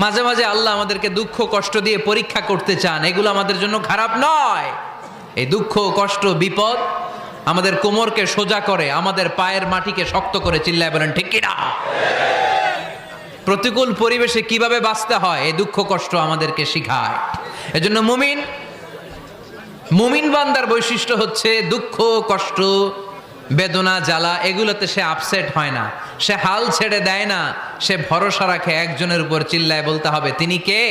মাঝে মাঝে আল্লাহ আমাদেরকে দুঃখ কষ্ট দিয়ে পরীক্ষা করতে চান, এগুলো আমাদের জন্য খারাপ নয়। এই দুঃখ কষ্ট বিপদ আমাদের কোমরকে সোজা করে, আমাদের পায়ের মাটিকে শক্ত করে। চিল্লায় বলেন ঠিক কিনা? প্রতিকূল পরিবেশে কিভাবে বাঁচতে হয় এই দুঃখ কষ্ট আমাদেরকে শিখায়। এজন্য মুমিন বান্দার বৈশিষ্ট্য হচ্ছে দুঃখ কষ্ট বেদনা জ্বালা এগুলোতে সে আপসেট হয় না, সে হাল ছেড়ে দেয় না, সে ভরসা রাখে একজনের উপর। চিল্লায় বলতে হবে তিনি কে?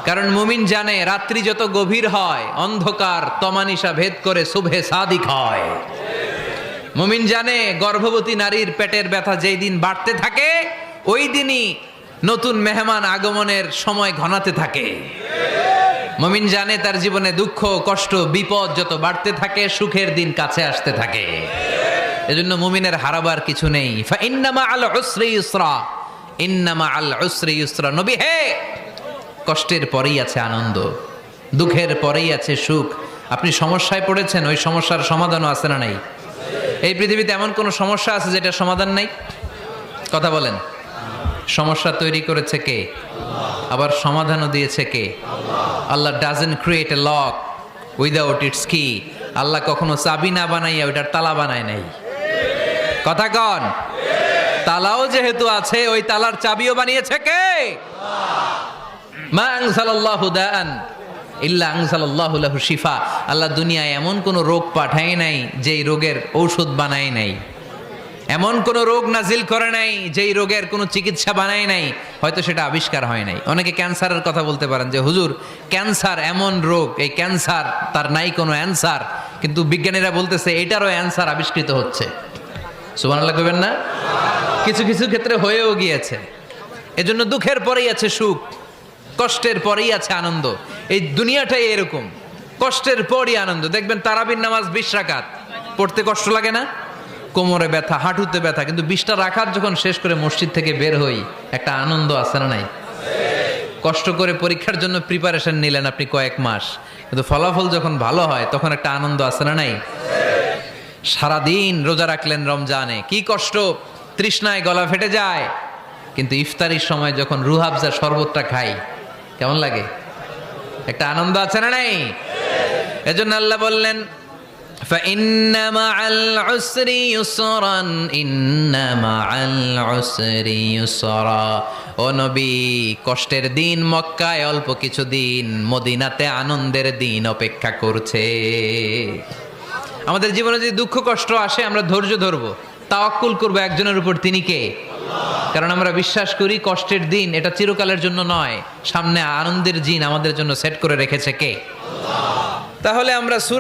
কারণ মুমিন জানে রাত্রি যত গভীর হয় অন্ধকার তমানিসা ভেদ করে সুবহে সাদিক হয়। মুমিন জানে গর্ভবতী নারীর পেটের ব্যথা যেই দিন বাড়তে থাকে ওই দিনই নতুন মেহমান আগমনের সময় ঘনাতে থাকে। মুমিন জানে তার জীবনে দুঃখ কষ্ট বিপদ যত বাড়তে থাকে সুখের দিন কাছে আসতে থাকে। এজন্য মুমিনের হারাবার কিছু নেই। ফা ইন্নামা আল উসরি ইউসরা, ইন্নামা আল উসরি ইউসরা। নবী হে, কষ্টের পরেই আছে আনন্দ, দুঃখের পরেই আছে সুখ। আপনি সমস্যায় পড়েছেন, ওই সমস্যার সমাধানও আছে না নাই? এই পৃথিবীতে এমন কোন সমস্যা আছে যেটা সমাধান নাই? কথা বলেন। সমস্যা তৈরি করেছে কে? আবার সমাধানও দিয়েছে কে? Allah doesn't create a lock without its key. Allah কখনো চাবি না বানাইয়া ওইটার তালা বানায় নাই। কথা কন। তালাও যেহেতু আছে ওই তালার চাবিও বানিয়েছে কে? মা আনজালাল্লাহু দাআন ইল্লা আনজালাল্লাহু লাহু শিফা। আল্লাহ দুনিয়ায় এমন কোন রোগ পাঠায় নাই যেই রোগের ঔষধ বানায় নাই, এমন কোন রোগ নাজিল করে নাই যেই রোগের কোনো চিকিৎসা বানায় নাই, হয়তো সেটা আবিষ্কার হয় নাই। অনেকে ক্যান্সারের কথা বলতে পারেন যে হুজুর ক্যান্সার এমন রোগ, এই ক্যান্সার তার নাই কোনো অ্যান্সার, কিন্তু বিজ্ঞানীরা বলতেছে এটারও অ্যান্সার আবিষ্কৃত হচ্ছে। সুবহানাল্লাহ কইবেন না? কিছু কিছু ক্ষেত্রে হয়েও গিয়েছে। এজন্য দুঃখের পরেই আছে সুখ, কষ্টের পরেই আছে আনন্দ। এই দুনিয়াটাই এরকম, কষ্টের পরই আনন্দ। দেখবেন তারাবির নামাজ 20 রাকাত পড়তে কষ্ট লাগে না? কোমরে ব্যথা, হাঁটুতে ব্যথা, কিন্তু 20টা রাকাত যখন শেষ করে মসজিদ থেকে বের হই একটা আনন্দ আছে না নাই? কষ্ট করে পরীক্ষার জন্য প্রিপারেশন নিলেন আপনি কয়েক মাস, কিন্তু ফলাফল যখন ভালো হয় তখন একটা আনন্দ আছে না নাই? সারাদিন রোজা রাখলেন রমজানে, কি কষ্ট, তৃষ্ণায় গলা ফেটে যায়, কিন্তু ইফতারির সময় যখন রুহাবজা শরবতটা খাই কেমন লাগে? একটা আনন্দ আছে না নাই? এজন্য আল্লাহ বললেন فَإِنَّ مَعَ الْعُسْرِ يُسْرًا إِنَّ مَعَ الْعُسْرِ يُسْرًا। ও নবী, কষ্টের দিন মক্কায় অল্প কিছু দিন, মদিনাতে আনন্দের দিন অপেক্ষা করছে। আমাদের জীবনে যদি দুঃখ কষ্ট আসে আমরা ধৈর্য ধরবো, তাওয়াক্কুল করবো একজনের উপর, তিনি কে? কারণ আমরা বিশ্বাস করি কষ্টের দিন এটা চিরকালের জন্য নয়, সামনে আনন্দের দিন আমাদের জন্য সেট করে রেখেছে কে? তাহলে আমরা সূরা